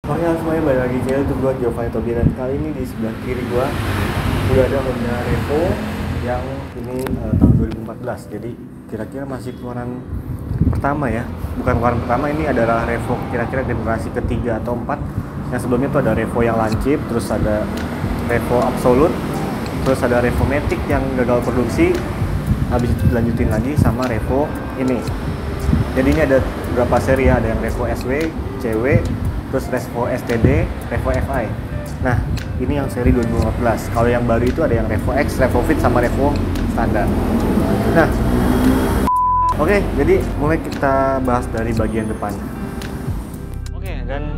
Oke, semuanya balik lagi channel itu gua Giovanni Tobi, dan kali ini di sebelah kiri gua udah ada Honda Revo yang ini tahun 2014. Jadi kira-kira masih keluaran pertama ya. Bukan keluaran pertama, ini adalah Revo kira-kira generasi ketiga atau empat. Yang sebelumnya tuh ada Revo yang lancip, terus ada Revo Absolute, terus ada Revo Matic yang gagal produksi. Habis itu dilanjutin lagi sama Revo ini. Jadi ini ada beberapa seri ya, ada yang Revo SW, CW, terus Revo STD, Revo FI. Nah, ini yang seri 2015. Kalau yang baru itu ada yang Revo X, Revo Fit, sama Revo standar. Nah, oke, jadi mulai kita bahas dari bagian depan. Oke, dan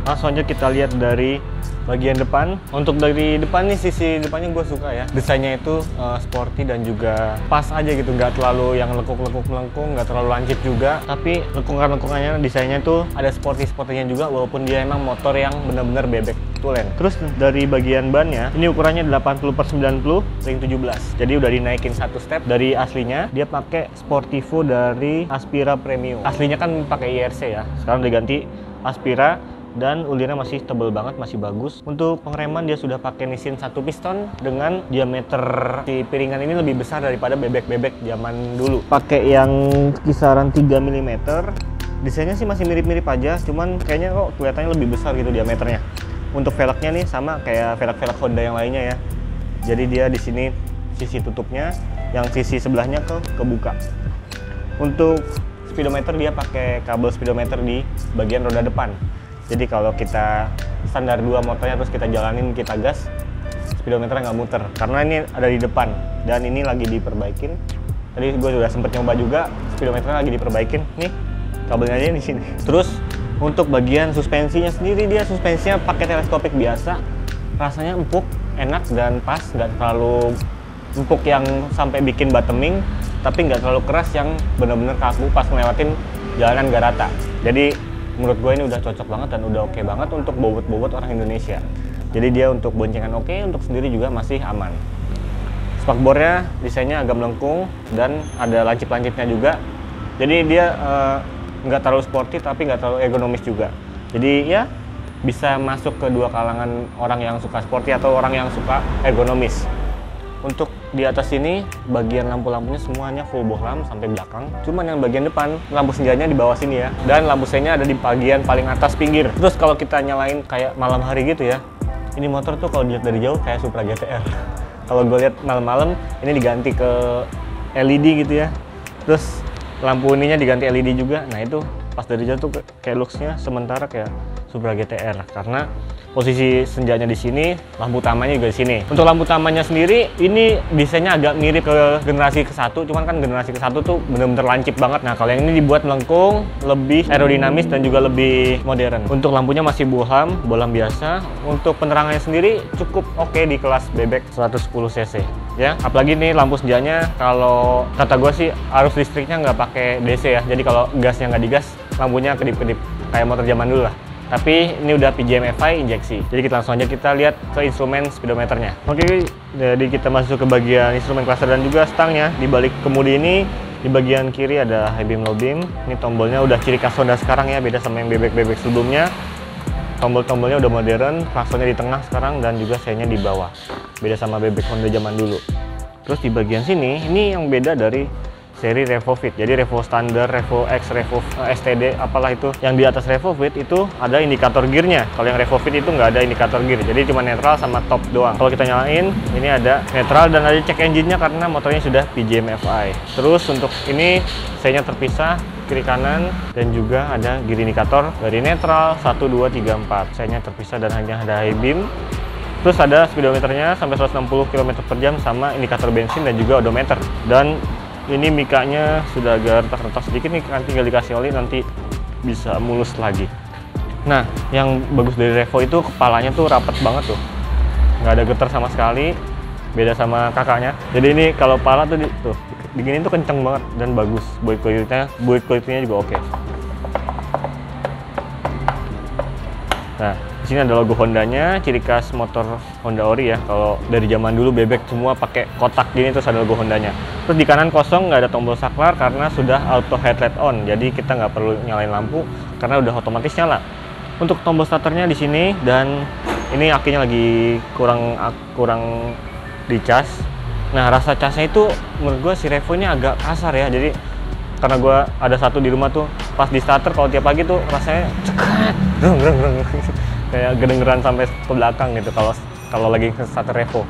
langsung aja kita lihat dari bagian depan. Untuk dari depan nih, sisi depannya gue suka ya. Desainnya itu sporty dan juga pas aja gitu, nggak terlalu yang lekuk-lekuk melengkung, nggak terlalu lancip juga. Tapi lekungan-lekungannya, desainnya itu ada sporty-sportynya juga, walaupun dia emang motor yang bener-bener bebek tulen. Terus dari bagian bannya, ini ukurannya 80/90 ring 17. Jadi udah dinaikin satu step dari aslinya. Dia pakai Sportivo dari Aspira Premium. Aslinya kan pakai IRC ya, sekarang diganti Aspira. Dan ulirnya masih tebel banget, masih bagus. Untuk pengereman dia sudah pakai Nissin 1 piston dengan diameter si piringan ini lebih besar daripada bebek-bebek zaman dulu. Pakai yang kisaran 3 mm. Desainnya sih masih mirip-mirip aja, cuman kayaknya kok kelihatannya lebih besar gitu diameternya. Untuk velgnya nih sama kayak velg-velg Honda yang lainnya ya. Jadi dia di sini sisi tutupnya, yang sisi sebelahnya kebuka. Untuk speedometer dia pakai kabel speedometer di bagian roda depan. Jadi kalau kita standar 2 motornya terus kita jalanin, kita gas, speedometernya nggak muter karena ini ada di depan dan ini lagi diperbaikin. Tadi gue sudah sempet nyoba juga, speedometernya lagi diperbaikin. Nih kabelnya aja di sini. Terus untuk bagian suspensinya sendiri, dia suspensinya pakai teleskopik biasa, rasanya empuk, enak dan pas, nggak terlalu empuk yang sampai bikin bottoming, tapi nggak terlalu keras yang bener-bener kaku pas ngelewatin jalanan gak rata. Jadi menurut gue ini udah cocok banget dan udah oke banget untuk bobot-bobot orang Indonesia. Jadi dia untuk boncengan oke, untuk sendiri juga masih aman. Spakbornya desainnya agak melengkung dan ada lancip-lancipnya juga. Jadi dia nggak terlalu sporty tapi nggak terlalu ergonomis juga. Jadi ya bisa masuk ke dua kalangan, orang yang suka sporty atau orang yang suka ergonomis. Untuk di atas ini bagian lampu-lampunya semuanya full bohlam sampai belakang. Cuman yang bagian depan lampu senjanya di bawah sini ya. Dan lampu senjanya ada di bagian paling atas pinggir. Terus kalau kita nyalain kayak malam hari gitu ya, ini motor tuh kalau dilihat dari jauh kayak Supra GTR. Kalau gue lihat malam-malam ini diganti ke LED gitu ya. Terus lampu ininya diganti LED juga. Nah itu pas dari jauh tuh kayak looks-nya sementara kayak Supra GTR karena posisi senjanya di sini, lampu utamanya juga di sini. Untuk lampu utamanya sendiri, ini desainnya agak mirip ke generasi ke-1, cuman kan generasi ke-1 tuh bener-bener lancip banget. Nah, kalau yang ini dibuat melengkung, lebih aerodinamis dan juga lebih modern. Untuk lampunya masih bohlam biasa. Untuk penerangannya sendiri cukup oke di kelas bebek 110 cc. Ya, apalagi nih lampu senjanya, kalau kata gue sih arus listriknya nggak pakai DC ya. Jadi kalau gasnya nggak digas, lampunya kedip-kedip kayak motor zaman dulu lah. Tapi ini udah PJM FI injeksi. Jadi kita langsung aja kita lihat ke instrumen speedometernya. Oke, jadi kita masuk ke bagian instrumen cluster dan juga stangnya. Di balik kemudi ini, di bagian kiri ada high beam low beam. Ini tombolnya udah ciri khas Honda sekarang ya, beda sama yang bebek-bebek sebelumnya. Tombol-tombolnya udah modern, klaksonnya di tengah sekarang dan juga seinnya di bawah. Beda sama bebek Honda zaman dulu. Terus di bagian sini, ini yang beda dari seri Revo Fit. Jadi Revo standar, Revo X, Revo STD, apalah itu. Yang di atas Revo Fit itu ada indikator gearnya. Kalau yang Revo Fit itu nggak ada indikator gear. Jadi cuma netral sama top doang. Kalau kita nyalain, ini ada netral dan ada cek engine-nya karena motornya sudah PJM FI. Terus untuk ini seinya terpisah kiri kanan dan juga ada gear indikator dari netral 1, 2, 3, 4. Seinya terpisah dan hanya ada high beam. Terus ada speedometernya sampai 160 km/jam sama indikator bensin dan juga odometer. Dan ini mikanya sudah agak retak-retak sedikit nih, kan tinggal dikasih oli nanti bisa mulus lagi. Nah, yang bagus dari Revo itu kepalanya tuh rapet banget tuh, nggak ada getar sama sekali, beda sama kakaknya. Jadi ini kalau pala tuh digini tuh kenceng banget dan bagus. Build quality-nya juga oke. Nah, di sini ada logo Hondanya, ciri khas motor Honda Ori ya. Kalau dari zaman dulu bebek semua pakai kotak gini terus ada logo Hondanya. Terus di kanan kosong, nggak ada tombol saklar karena sudah auto headlight on. Jadi kita nggak perlu nyalain lampu karena udah otomatis nyala. Untuk tombol starternya di sini, dan ini akinya lagi kurang dicas. Nah, rasa casnya itu menurut gue si Revo ini agak kasar ya. Jadi karena gue ada satu di rumah tuh, pas di starter kalau tiap pagi tuh rasanya cekat, kayak kedengeran sampai ke belakang gitu kalau lagi ke starter Revo.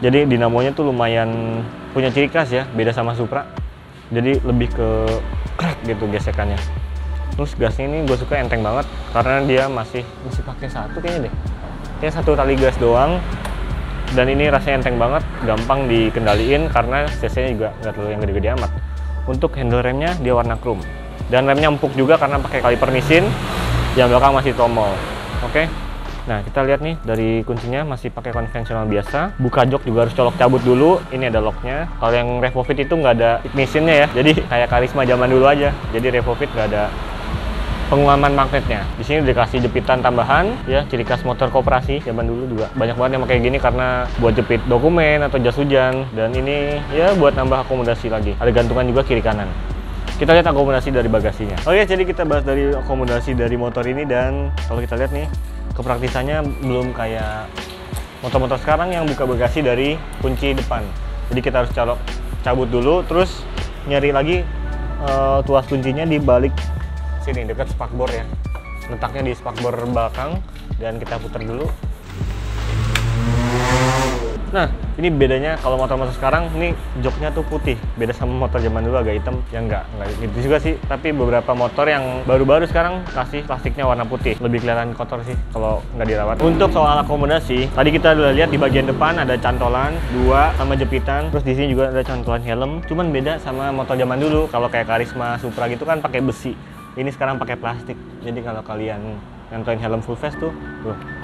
Jadi dinamonya tuh lumayan punya ciri khas ya, beda sama Supra. Jadi lebih ke crack gitu gesekannya. Terus gasnya ini gue suka enteng banget karena dia masih pakai satu kayaknya deh. Kayak satu tali gas doang. Dan ini rasanya enteng banget, gampang dikendaliin karena cc-nya juga nggak terlalu yang gede-gede amat. Untuk handle remnya dia warna chrome. Dan remnya empuk juga karena pakai kaliper mesin. Yang belakang masih tomol. Oke. Nah, kita lihat nih dari kuncinya masih pakai konvensional biasa. Buka jok juga harus colok cabut dulu. Ini ada locknya. Kalau yang RevoFit itu nggak ada ignitionnya ya. Jadi kayak Karisma zaman dulu aja. Jadi RevoFit nggak ada penguaman magnetnya. Di sini dikasih jepitan tambahan ya, ciri khas motor koperasi zaman dulu juga. Banyak banget yang pakai gini karena buat jepit dokumen atau jas hujan, dan ini ya buat nambah akomodasi lagi. Ada gantungan juga kiri kanan. Kita lihat akomodasi dari bagasinya. Oke, jadi kita bahas dari akomodasi dari motor ini, dan kalau kita lihat nih, kepraktisannya belum kayak motor-motor sekarang yang buka bagasi dari kunci depan. Jadi kita harus cabut dulu, terus nyari lagi tuas kuncinya di balik sini dekat spakbor ya, letaknya di spakbor belakang, dan kita putar dulu. Nah, ini bedanya kalau motor-motor sekarang ini joknya tuh putih, beda sama motor zaman dulu agak hitam. Ya enggak gitu juga sih, tapi beberapa motor yang baru-baru sekarang kasih plastiknya warna putih, lebih kelihatan kotor sih kalau nggak dirawat. Untuk soal akomodasi, tadi kita udah lihat di bagian depan ada cantolan 2 sama jepitan, terus di sini juga ada cantolan helm. Cuman beda sama motor zaman dulu, kalau kayak Karisma, Supra gitu kan pakai besi. Ini sekarang pakai plastik. Jadi kalau kalian nyantoin helm full face tuh,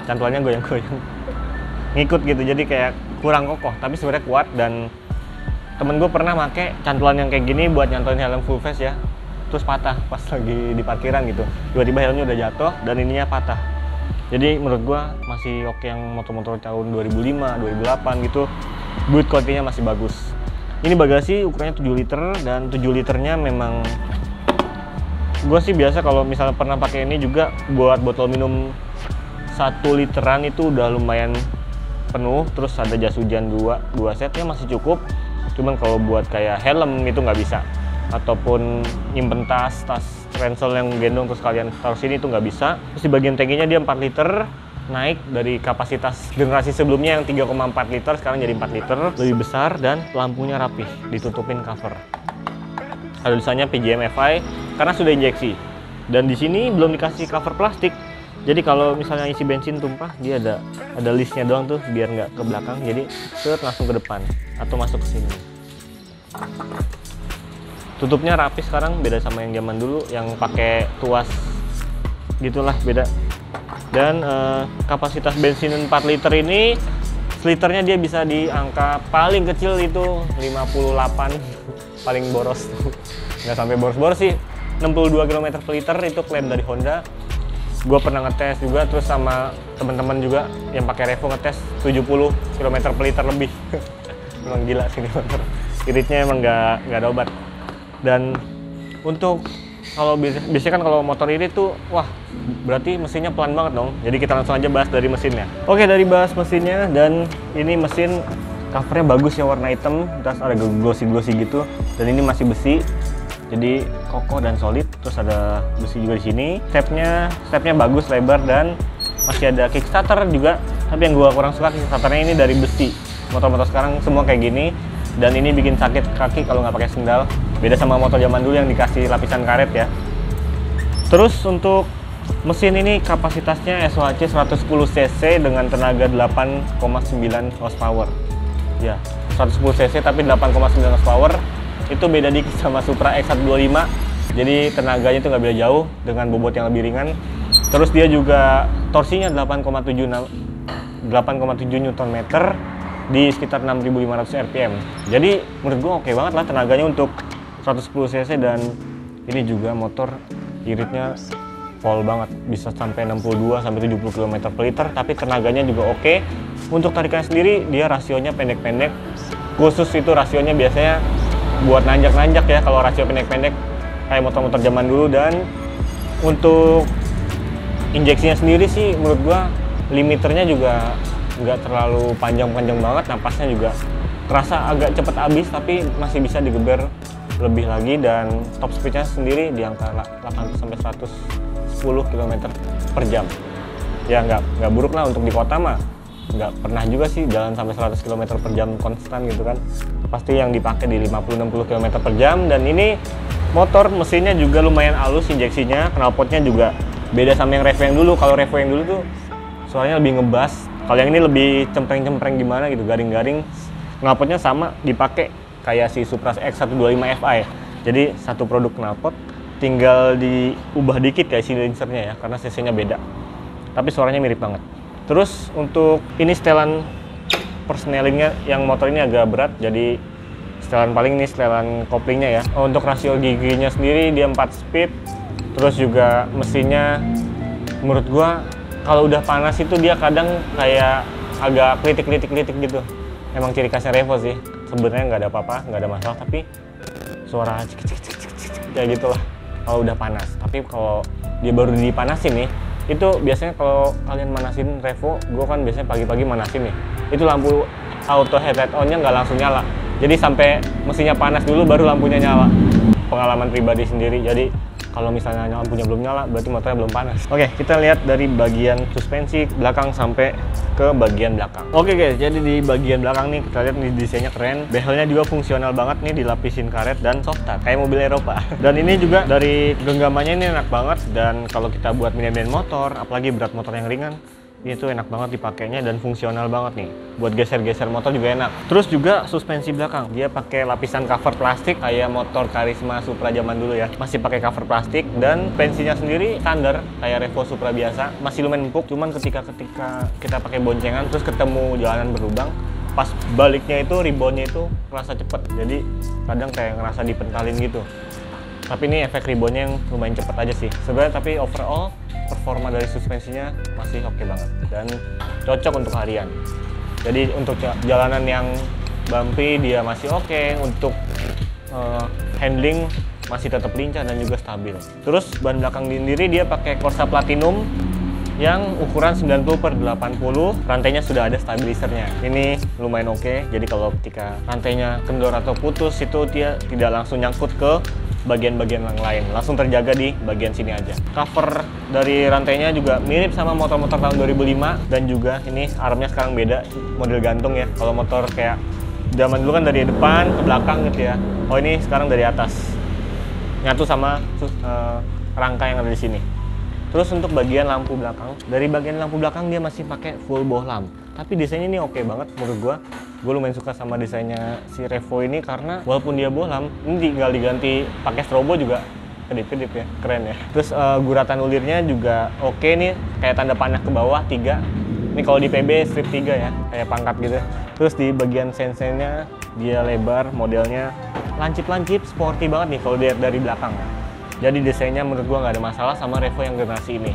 cantolannya goyang-goyang. Ngikut gitu, jadi kayak kurang kokoh, tapi sebenarnya kuat. Dan temen gue pernah pakai cantolan yang kayak gini buat nyantoin helm full face ya, terus patah pas lagi di parkiran gitu. Tiba-tiba helmnya udah jatuh dan ininya patah. Jadi menurut gue masih oke yang motor-motor tahun 2005, 2008 gitu, build quality-nya masih bagus. Ini bagasi ukurannya 7 liter, dan 7 liternya memang gue sih biasa kalau misalnya pernah pakai ini juga buat botol minum 1 literan itu udah lumayan penuh. Terus ada jas hujan 2 setnya masih cukup. Cuman kalau buat kayak helm itu nggak bisa, ataupun nyimpen tas ransel yang gendong terus kalian taruh sini itu nggak bisa. Terus di bagian tangkinya dia 4 liter, naik dari kapasitas generasi sebelumnya yang 3,4 liter sekarang jadi 4 liter, lebih besar, dan lampunya rapih, ditutupin cover. Ada tulisannya PJM FI karena sudah injeksi. Dan di sini belum dikasih cover plastik. Jadi kalau misalnya isi bensin tumpah, dia ada listnya doang tuh biar nggak ke belakang. Jadi langsung ke depan atau masuk ke sini. Tutupnya rapi sekarang, beda sama yang zaman dulu yang pakai tuas gitulah, beda. Dan kapasitas bensin 4 liter ini, liternya dia bisa di angka paling kecil itu 58, paling boros tuh. Nggak sampai boros-boros sih, 62 km per liter itu klaim dari Honda. Gue pernah ngetes juga, terus sama teman-teman juga yang pakai Revo ngetes 70 km per liter lebih. Emang gila sih ini motor, iritnya emang nggak ada obat. Dan untuk kalau biasanya kan kalau motor irit tuh, wah berarti mesinnya pelan banget dong. Jadi kita langsung aja bahas dari mesinnya. Oke, dari bahas mesinnya, dan ini mesin covernya bagus ya, warna hitam, terus ada glossy gitu, dan ini masih besi, jadi kokoh dan solid. Terus ada besi juga di sini. Stepnya bagus, lebar, dan masih ada kickstarter juga. Tapi yang gua kurang suka kickstarternya ini dari besi. Motor-motor sekarang semua kayak gini, dan ini bikin sakit kaki kalau nggak pakai sendal. Beda sama motor zaman dulu yang dikasih lapisan karet ya. Terus untuk mesin ini kapasitasnya SOHC 110 cc dengan tenaga 8,9 horsepower. Ya, 110 cc tapi 8,9 horsepower. Itu beda dikit sama Supra X125. Jadi tenaganya itu nggak beda jauh dengan bobot yang lebih ringan. Terus dia juga torsinya 8,7 Nm di sekitar 6.500 rpm. Jadi menurut gua oke banget lah tenaganya untuk 110 cc, dan ini juga motor iritnya pol banget, bisa sampai 62 sampai 70 km per liter, tapi tenaganya juga oke. Untuk tarikan sendiri dia rasionya pendek-pendek. Khusus itu rasionya biasanya buat nanjak-nanjak ya kalau rasio pendek-pendek kayak motor-motor zaman dulu. Dan untuk injeksinya sendiri sih menurut gua limiternya juga nggak terlalu panjang-panjang banget, napasnya juga terasa agak cepet habis tapi masih bisa digeber lebih lagi, dan top speednya sendiri di angka 80-110 km per jam. Ya nggak buruk lah untuk di kota mah. Nggak pernah juga sih jalan sampai 100 km per jam konstan gitu kan. Pasti yang dipakai di 50-60 km per jam. Dan ini motor mesinnya juga lumayan halus injeksinya, knalpotnya juga beda sama yang Revo yang dulu. Kalau Revo yang dulu tuh suaranya lebih ngebas. Kalau yang ini lebih cempreng-cempreng gimana gitu, garing-garing. Knalpotnya sama dipakai kayak si Supra X125 Fi. Jadi satu produk knalpot, tinggal diubah dikit kayak silinsernya ya, karena cc-nya beda. Tapi suaranya mirip banget. Terus untuk ini setelan persnelingnya, yang motor ini agak berat, jadi setelan paling ini setelan koplingnya ya. Untuk rasio giginya sendiri dia 4 speed. Terus juga mesinnya menurut gua kalau udah panas itu dia kadang kayak agak klitik gitu. Emang ciri khasnya Revo sih. Sebenarnya nggak ada apa-apa, nggak ada masalah, tapi suara cik kayak gitulah kalau udah panas. Tapi kalau dia baru dipanasin nih, itu biasanya kalau kalian manasin Revo, gue kan biasanya pagi-pagi manasin nih, itu lampu auto headlight on-nya nggak langsung nyala. Jadi sampai mesinnya panas dulu baru lampunya nyala. Pengalaman pribadi sendiri. Jadi kalau misalnya lampunya belum nyala, berarti motornya belum panas. Oke, kita lihat dari bagian suspensi belakang sampai ke bagian belakang. Oke guys, jadi di bagian belakang nih kita lihat nih desainnya keren. Behelnya juga fungsional banget nih, dilapisin karet dan soft touch kayak mobil Eropa. Dan ini juga dari genggamannya ini enak banget, dan kalau kita buat miniatur motor, apalagi berat motor yang ringan, ini tuh enak banget dipakainya dan fungsional banget nih. Buat geser-geser motor juga enak. Terus juga suspensi belakang, dia pakai lapisan cover plastik kayak motor Karisma Supra zaman dulu ya. Masih pakai cover plastik, dan suspensinya sendiri standar kayak Revo Supra biasa. Masih lumayan empuk, cuman ketika kita pakai boncengan terus ketemu jalanan berlubang, pas baliknya itu reboundnya itu kerasa cepet. Jadi kadang kayak ngerasa dipentalin gitu. Tapi ini efek reboundnya yang lumayan cepet aja sih. Sebenarnya tapi overall performa dari suspensinya masih oke banget dan cocok untuk harian. Jadi untuk jalanan yang bumpy dia masih oke, untuk handling masih tetap lincah dan juga stabil. Terus ban belakang sendiri dia pakai Corsa Platinum yang ukuran 90/80, rantainya sudah ada stabilisernya. Ini lumayan oke, jadi kalau ketika rantainya kendor atau putus itu dia tidak langsung nyangkut ke bagian-bagian yang lain, langsung terjaga di bagian sini aja. Cover dari rantainya juga mirip sama motor-motor tahun 2005, dan juga ini armnya sekarang beda, model gantung ya. Kalau motor kayak zaman dulu kan dari depan ke belakang gitu ya. Oh ini sekarang dari atas, nyatu sama rangka yang ada di sini. Terus untuk bagian lampu belakang, dari bagian lampu belakang dia masih pakai full bohlam. Tapi desainnya ini oke banget menurut gua. Gue lumayan suka sama desainnya si Revo ini, karena walaupun dia bohlam, ini tinggal diganti pakai strobo juga kedip-kedip ya, keren ya. Terus guratan ulirnya juga oke nih, kayak tanda panah ke bawah 3. Ini kalau di PB strip 3 ya, kayak pangkat gitu. Terus di bagian sensennya dia lebar, modelnya lancip-lancip, sporty banget nih kalau dilihat dari belakang. Jadi desainnya menurut gua nggak ada masalah sama Revo yang generasi ini.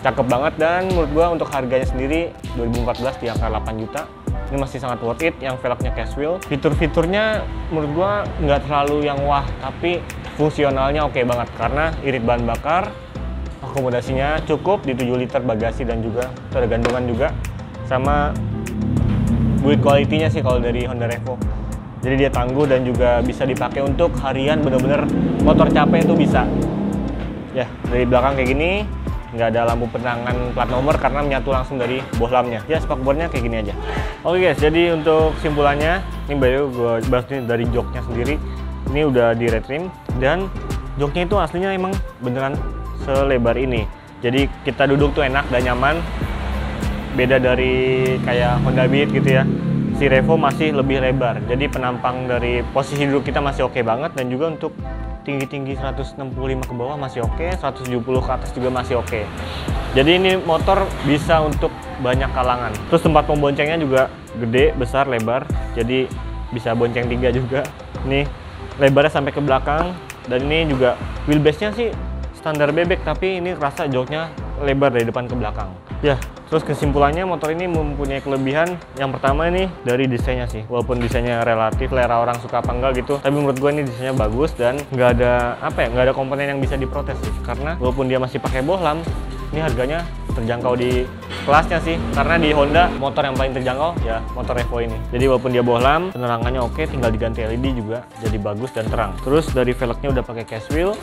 Cakep banget, dan menurut gua untuk harganya sendiri 2014 di angka 8 juta. Ini masih sangat worth it, yang velgnya casual. Fitur-fiturnya menurut gua nggak terlalu yang wah, tapi fungsionalnya oke banget karena irit bahan bakar, akomodasinya cukup di 7 liter bagasi, dan juga ada gantungan juga, sama build quality-nya sih kalau dari Honda Revo. Jadi dia tangguh dan juga bisa dipakai untuk harian, bener-bener motor capek itu bisa. Ya, dari belakang kayak gini, nggak ada lampu penerangan plat nomor karena menyatu langsung dari bohlamnya. Ya, spakbornya kayak gini aja. Oke guys, jadi untuk simpulannya, ini baru gue bahas nih dari joknya sendiri. Ini udah di retrim, dan joknya itu aslinya emang beneran selebar ini. Jadi kita duduk tuh enak dan nyaman. Beda dari kayak Honda Beat gitu ya. Si Revo masih lebih lebar. Jadi penampang dari posisi duduk kita masih oke banget, dan juga untuk tinggi-tinggi 165 ke bawah masih oke, 170 ke atas juga masih oke. Jadi ini motor bisa untuk banyak kalangan. Terus tempat pemboncengnya juga gede, besar, lebar. Jadi bisa bonceng 3 juga. Nih lebarnya sampai ke belakang, dan ini juga wheelbase-nya sih standar bebek, tapi ini kerasa joknya lebar dari depan ke belakang. Ya, terus kesimpulannya motor ini mempunyai kelebihan. Yang pertama ini dari desainnya sih, walaupun desainnya relatif selera orang suka apa enggak gitu, tapi menurut gue ini desainnya bagus, dan nggak ada apa ya, nggak ada komponen yang bisa diprotes sih, karena walaupun dia masih pakai bohlam, ini harganya terjangkau di kelasnya sih, karena di Honda motor yang paling terjangkau ya motor Revo ini. Jadi walaupun dia bohlam, penerangannya oke, tinggal diganti LED juga jadi bagus dan terang. Terus dari velgnya udah pakai cast wheel,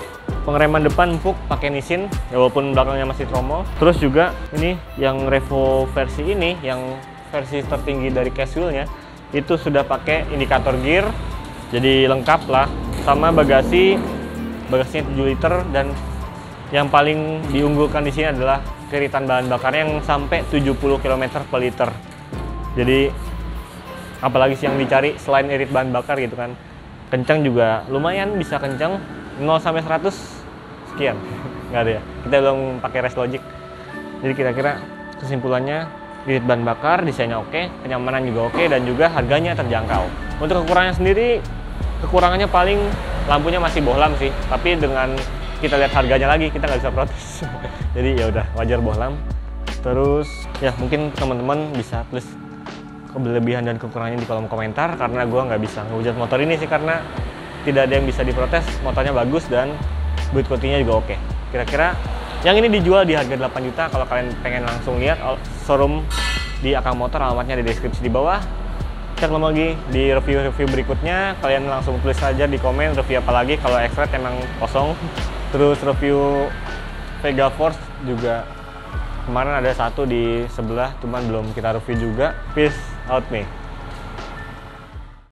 pengereman depan empuk pakai Nissin ya walaupun belakangnya masih tromol. Terus juga ini yang Revo versi ini, yang versi tertinggi dari cast wheelnya itu sudah pakai indikator gear, jadi lengkap lah. Sama bagasinya 7 liter, dan yang paling diunggulkan di sini adalah kiritan bahan bakar yang sampai 70 km per liter. Jadi apalagi sih yang dicari selain irit bahan bakar gitu kan. Kencang juga lumayan, bisa kencang 0 sampai 100 sekian. Nggak ada ya. Kita belum pakai race logic. Jadi kira-kira kesimpulannya irit bahan bakar, desainnya oke, kenyamanan juga oke, dan juga harganya terjangkau. Untuk kekurangannya sendiri, kekurangannya paling lampunya masih bohlam sih, tapi dengan kita lihat harganya lagi kita nggak bisa protes. Jadi ya udah wajar bohlam. Terus ya mungkin teman-teman bisa tulis kelebihan dan kekurangannya di kolom komentar, karena gue nggak bisa ngehujat motor ini sih, karena tidak ada yang bisa diprotes. Motornya bagus dan build quality-nya juga oke. Kira-kira yang ini dijual di harga 8 juta. Kalau kalian pengen langsung lihat showroom di Akang Motor, alamatnya di deskripsi di bawah. Cek lagi di review-review berikutnya, kalian langsung tulis saja di komen review apa lagi. Kalau X-Ride emang kosong. Terus review Vega Force juga kemarin ada satu di sebelah, cuman belum kita review juga. Peace out me.